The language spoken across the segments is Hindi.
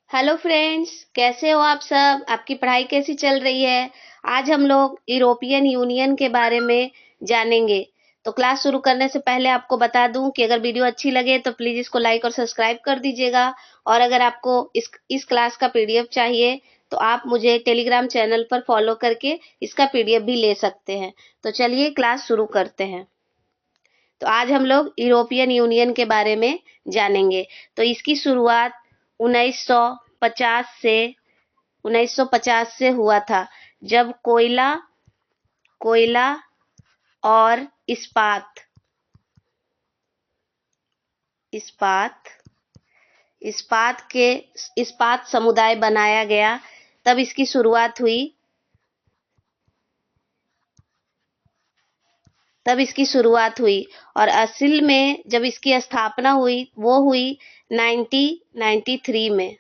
हेलो फ्रेंड्स, कैसे हो आप सब? आपकी पढ़ाई कैसी चल रही है? आज हम लोग यूरोपियन यूनियन के बारे में जानेंगे। तो क्लास शुरू करने से पहले आपको बता दूं कि अगर वीडियो अच्छी लगे तो प्लीज इसको लाइक और सब्सक्राइब कर दीजिएगा। और अगर आपको इस क्लास का पीडीएफ चाहिए तो आप मुझे टेलीग्राम चैनल पर फॉलो करके इसका पीडीएफ भी ले सकते हैं। तो चलिए क्लास शुरू करते हैं। तो आज हम लोग यूरोपियन यूनियन के बारे में जानेंगे। तो इसकी शुरुआत 1950 से 1950 से हुआ था, जब कोयला कोयला और इस्पात इस्पात इस्पात समुदाय बनाया गया, तब इसकी शुरुआत हुई। और असल में जब इसकी स्थापना हुई वो हुई 1993 में।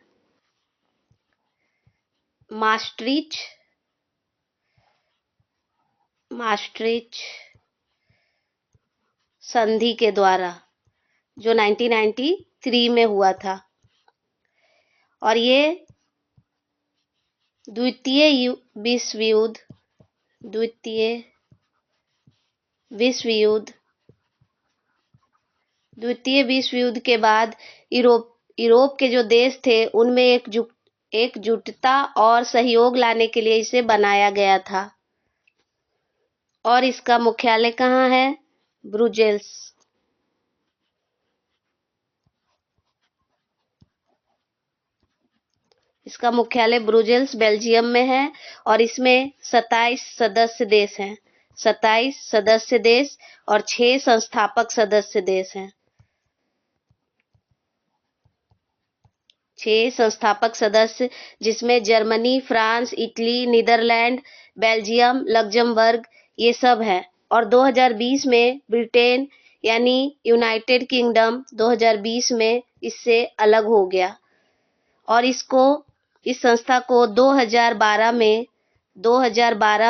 मास्ट्रिच मास्ट्रिच संधि के द्वारा, जो 1993 में हुआ था। और ये द्वितीय विश्व युद्ध द्वितीय विश्व युद्ध द्वितीय विश्व युद्ध के बाद यूरोप के जो देश थे उनमें एकजुटता और सहयोग लाने के लिए इसे बनाया गया था। और इसका मुख्यालय कहाँ है? ब्रुसेल्स। इसका मुख्यालय ब्रुसेल्स बेल्जियम में है। और इसमें 27 सदस्य देश हैं। 27 सदस्य देश और 6 संस्थापक सदस्य देश हैं। 6 संस्थापक सदस्य, जिसमें Germany, France, Italy, Netherlands, Belgium, Luxembourg, ये सब हैं। और 2020 में ब्रिटेन यानी यूनाइटेड किंगडम 2020 में इससे अलग हो गया। और इस संस्था को 2012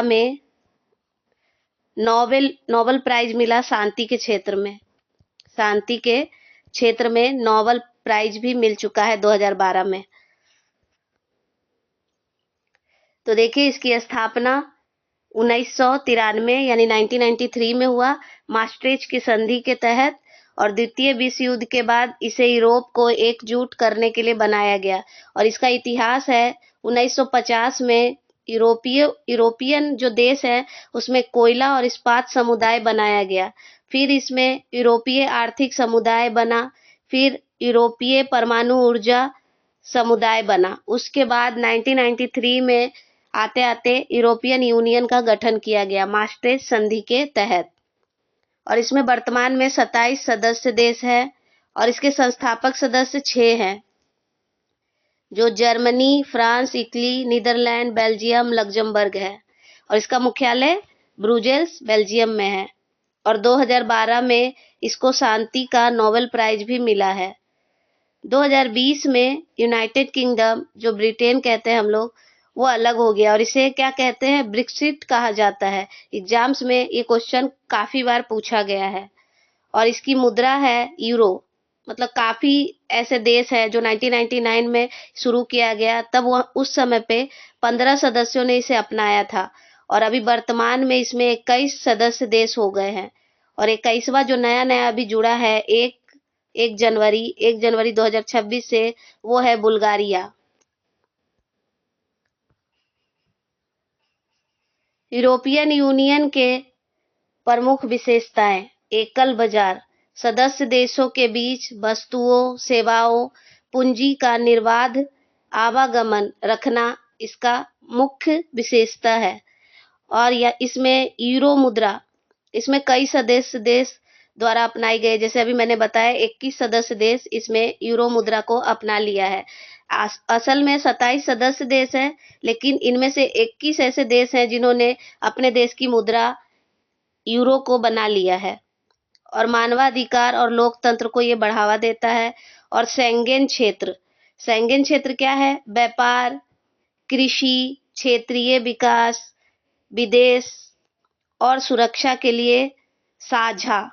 में नोबेल प्राइज मिला शांति के क्षेत्र में नोबेल प्राइज भी मिल चुका है 2012 में। तो देखिए, इसकी स्थापना 1993 यानी 1993 में हुआ, मास्ट्रिच की संधि के तहत। और द्वितीय विश्व युद्ध के बाद इसे यूरोप को एकजुट करने के लिए बनाया गया। और इसका इतिहास है 1950 में यूरोपियन जो देश है उसमें कोयला और इस्पात समुदाय बनाया गया। फिर इसमें यूरोपीय आर्थिक समुदाय बना। फिर यूरोपीय परमाणु ऊर्जा समुदाय बना। उसके बाद 1993 में आते आते यूरोपियन यूनियन का गठन किया गया मास्ट्रिच संधि के तहत। और इसमें वर्तमान में 27 सदस्य देश हैं। और इसके संस्थापक सदस्य 6 हैं, जो Germany, France, Italy, Netherlands, Belgium, Luxembourg है। और इसका मुख्यालय ब्रुसेल्स बेल्जियम में है। और 2012 में इसको शांति का नोबेल प्राइज भी मिला है। 2020 में यूनाइटेड किंगडम, जो ब्रिटेन कहते हैं हम लोग, वो अलग हो गया। और इसे क्या कहते हैं? ब्रेक्सिट कहा जाता है। एग्जाम्स में ये क्वेश्चन काफी बार पूछा गया है। और इसकी मुद्रा है यूरो। मतलब काफी ऐसे देश हैं जो 1999 में शुरू किया गया, तब वो उस समय पे 15 सदस्यों ने इसे अपनाया था। और अभी वर्तमान में इसमें 21 सदस्य देश हो गए हैं। और 21वां जो नया नया अभी जुड़ा है एक जनवरी 2026 से, वो है बुल्गारिया। यूरोपियन यूनियन के प्रमुख विशेषताएं: एकल बाजार, सदस्य देशों के बीच वस्तुओं, सेवाओं, पूंजी का निर्बाध आवागमन रखना इसका मुख्य विशेषता है। और इसमें यूरो मुद्रा, इसमें कई सदस्य देश द्वारा अपनाई गई। जैसे अभी मैंने बताया 21 सदस्य देश इसमें यूरो मुद्रा को अपना लिया है। असल में 27 सदस्य देश हैं, लेकिन इनमें से 21 ऐसे देश हैं जिन्होंने अपने देश की मुद्रा यूरो को बना लिया है। और मानवाधिकार और लोकतंत्र को ये बढ़ावा देता है। और शेंगेन क्षेत्र क्या है? व्यापार, कृषि, क्षेत्रीय विकास, विदेश और सुरक्षा के लिए साझा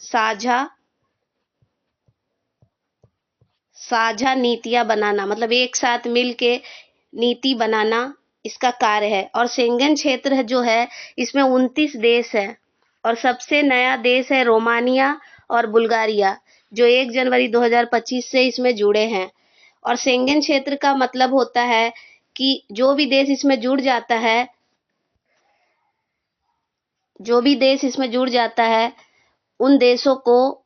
साझा साझा नीतियां बनाना, मतलब एक साथ मिल के नीति बनाना इसका कार्य है। और शेंगन क्षेत्र जो है इसमें 29 देश है और सबसे नया देश है रोमानिया और बुल्गारिया, जो 1 जनवरी 2025 से इसमें जुड़े हैं। और शेंगन क्षेत्र का मतलब होता है कि जो भी देश इसमें जुड़ जाता है उन देशों को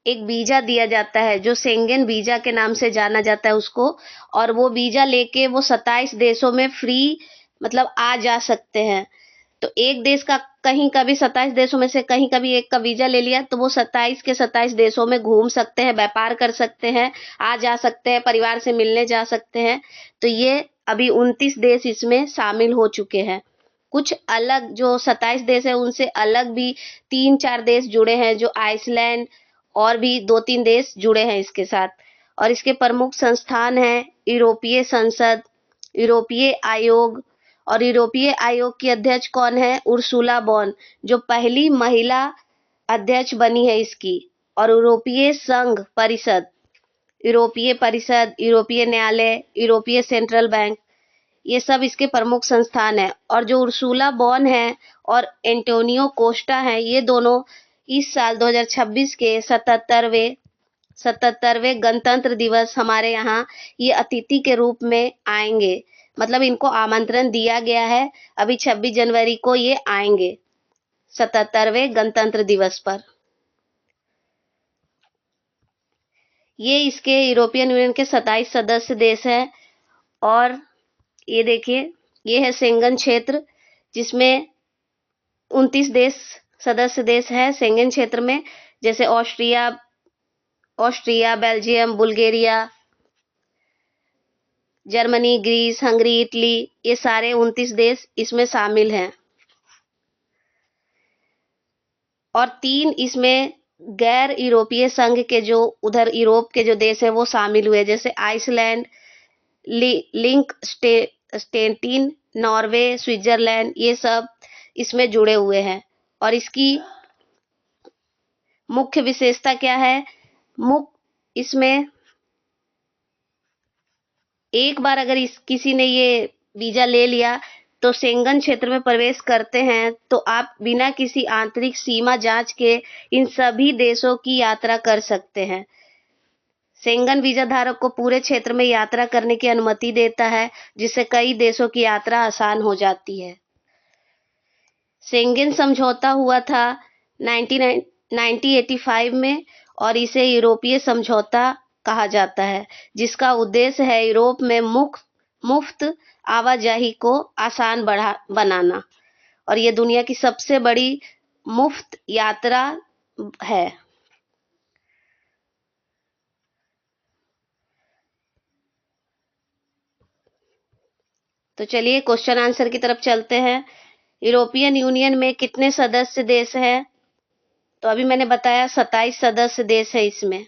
एक वीजा दिया जाता है, जो शेंगन वीजा के नाम से जाना जाता है उसको। और वो वीजा लेके वो 27 देशों में फ्री, मतलब आ जा सकते हैं। तो एक देश का कहीं का भी 27 देशों में से कहीं का भी एक का वीजा ले लिया तो वो 27 के 27 देशों में घूम सकते हैं, व्यापार कर सकते हैं, आ जा सकते हैं, परिवार से मिलने जा सकते हैं। तो ये अभी 29 देश इसमें शामिल हो चुके हैं। कुछ अलग जो 27 देश है उनसे अलग भी 3-4 देश जुड़े हैं, जो आइसलैंड और भी 2-3 देश जुड़े हैं इसके साथ। और इसके प्रमुख संस्थान हैं यूरोपीय संसद, यूरोपीय आयोग। और यूरोपीय आयोग की अध्यक्ष कौन है? उर्सुला बॉन, जो पहली महिला अध्यक्ष बनी है इसकी। और यूरोपीय संघ परिषद, यूरोपीय परिषद, यूरोपीय न्यायालय, यूरोपीय सेंट्रल बैंक, ये सब इसके प्रमुख संस्थान हैं। और जो उर्सुला बॉन है और एंटोनियो कोस्टा है, ये दोनों इस साल 2026 के 77वें गणतंत्र दिवस हमारे यहाँ ये अतिथि के रूप में आएंगे। मतलब इनको आमंत्रण दिया गया है, अभी 26 जनवरी को ये आएंगे 77वें गणतंत्र दिवस पर। ये इसके यूरोपियन यूनियन के 27 सदस्य देश हैं। और ये देखिए, ये है शेंगन क्षेत्र, जिसमें 29 देश सदस्य देश है शेंगन क्षेत्र में, जैसे Austria, Belgium, Bulgaria, Germany, Greece, Hungary, Italy, ये सारे 29 देश इसमें शामिल हैं। और 3 इसमें गैर यूरोपीय संघ के, जो उधर यूरोप के जो देश है वो शामिल हुए, जैसे आइसलैंड, लिंकस्टेन, नॉर्वे, स्विट्जरलैंड, ये सब इसमें जुड़े हुए हैं। और इसकी मुख्य विशेषता क्या है? इसमें एक बार अगर किसी ने ये वीजा ले लिया तो शेंगन क्षेत्र में प्रवेश करते हैं तो आप बिना किसी आंतरिक सीमा जांच के इन सभी देशों की यात्रा कर सकते हैं। शेंगन वीजा धारक को पूरे क्षेत्र में यात्रा करने की अनुमति देता है, जिससे कई देशों की यात्रा आसान हो जाती है। शेंगन समझौता हुआ था 1985 में और इसे यूरोपीय समझौता कहा जाता है, जिसका उद्देश्य है यूरोप में मुफ्त आवाजाही को आसान बनाना। और ये दुनिया की सबसे बड़ी मुफ्त यात्रा है। तो चलिए क्वेश्चन आंसर की तरफ चलते हैं। यूरोपियन यूनियन में कितने सदस्य देश हैं? तो अभी मैंने बताया 27 सदस्य देश है इसमें।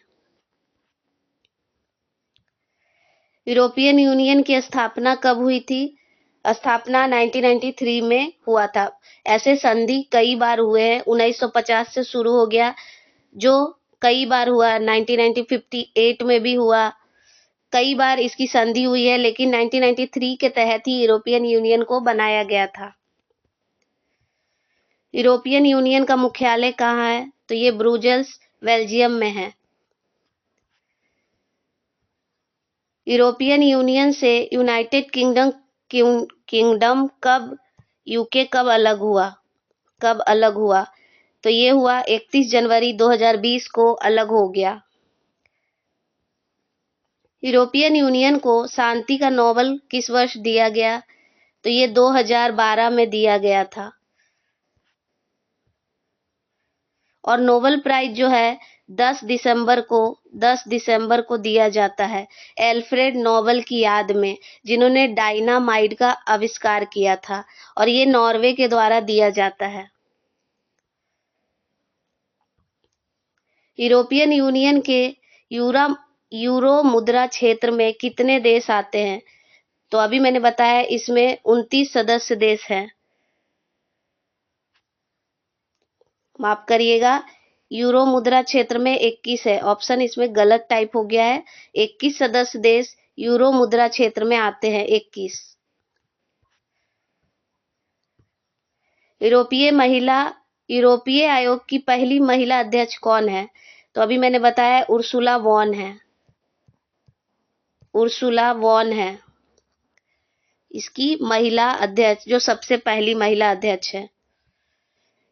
यूरोपियन यूनियन की स्थापना कब हुई थी? स्थापना 1993 में हुआ था। ऐसे संधि कई बार हुए हैं, 1950 से शुरू हो गया, जो कई बार हुआ, 1958 में भी हुआ, कई बार इसकी संधि हुई है, लेकिन 1993 के तहत ही यूरोपियन यूनियन को बनाया गया था। यूरोपियन यूनियन का मुख्यालय कहाँ है? तो ये ब्रुसेल्स, बेल्जियम में है। यूरोपियन यूनियन से यूनाइटेड किंगडम यूके कब अलग हुआ? तो ये हुआ 31 जनवरी 2020 को अलग हो गया। यूरोपियन यूनियन को शांति का नोबेल किस वर्ष दिया गया? तो ये 2012 में दिया गया था। और नोबेल प्राइज जो है 10 दिसंबर को दिया जाता है एल्फ्रेड नोबेल की याद में, जिन्होंने डायनामाइट का आविष्कार किया था। और ये नॉर्वे के द्वारा दिया जाता है। यूरोपियन यूनियन के यूरो मुद्रा क्षेत्र में कितने देश आते हैं? तो अभी मैंने बताया इसमें 29 सदस्य देश हैं। माफ करिएगा, यूरो मुद्रा क्षेत्र में 21 है। ऑप्शन इसमें गलत टाइप हो गया है। 21 सदस्य देश यूरो मुद्रा क्षेत्र में आते हैं, 21। यूरोपीय आयोग की पहली महिला अध्यक्ष कौन है? तो अभी मैंने बताया उर्सुला वॉन है। उर्सुला वॉन है इसकी महिला अध्यक्ष, जो सबसे पहली महिला अध्यक्ष है।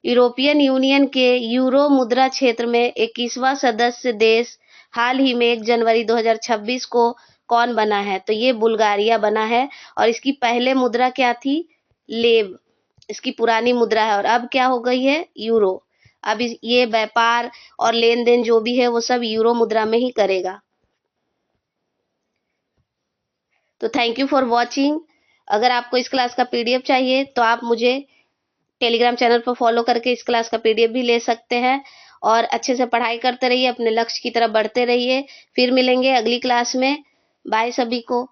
यूरोपियन यूनियन के यूरो मुद्रा क्षेत्र में 21वां सदस्य देश हाल ही में 1 जनवरी 2026 को कौन बना है? तो ये बुल्गारिया बना है। और इसकी पहले मुद्रा क्या थी? लेव, इसकी पुरानी मुद्रा है। और अब क्या हो गई है? यूरो। अब ये व्यापार और लेन देन जो भी है वो सब यूरो मुद्रा में ही करेगा। तो थैंक यू फॉर वॉचिंग। अगर आपको इस क्लास का पीडीएफ चाहिए तो आप मुझे टेलीग्राम चैनल पर फॉलो करके इस क्लास का पीडीएफ भी ले सकते हैं। और अच्छे से पढ़ाई करते रहिए, अपने लक्ष्य की तरफ बढ़ते रहिए। फिर मिलेंगे अगली क्लास में। बाय सभी को।